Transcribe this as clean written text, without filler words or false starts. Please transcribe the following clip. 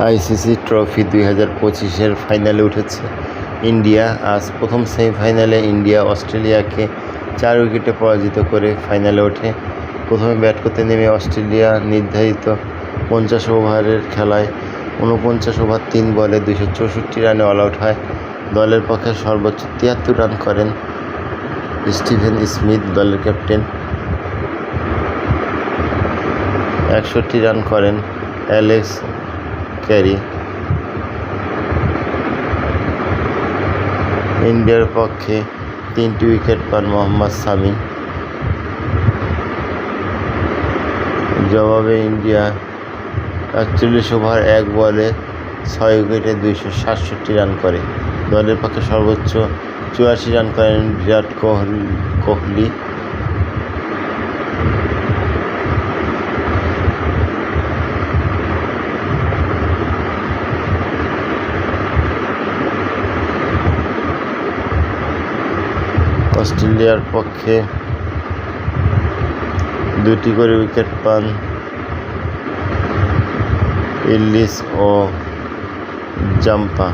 ICC trophy 2025-এর ফাইনালে উঠেছে India. আজ প্রথম সেমিফাইনালে ইন্ডিয়া অস্ট্রেলিয়াকে 4 উইকেটে পরাজিত করে ফাইনালে ওঠে। প্রথমে ব্যাট করতে নেমে অস্ট্রেলিয়া নির্ধারিত 50 ওভারের খেলায় 49 ওভার 3 বলে 264 রানে অল আউট হয়। দলের পক্ষে সর্বোচ্চ 73 রান করেন স্টিভেন স্মিথ, দলের ক্যাপ্টেন। 61 রান করেন অ্যালেক্স ক্যারি। ইন্ডিয়ার পক্ষে 3টি উইকেট পান মোহাম্মদ শামি। জবাবে ইন্ডিয়া 41 ওভার 1 বলে 6 উইকেটে 267 রান করে। দলের পক্ষে সর্বোচ্চ 84 রান করেন বিরাট কোহলি। অস্ট্রেলিয়ার পক্ষে 2টি করে উইকেট পান এলিস ও জাম্পা।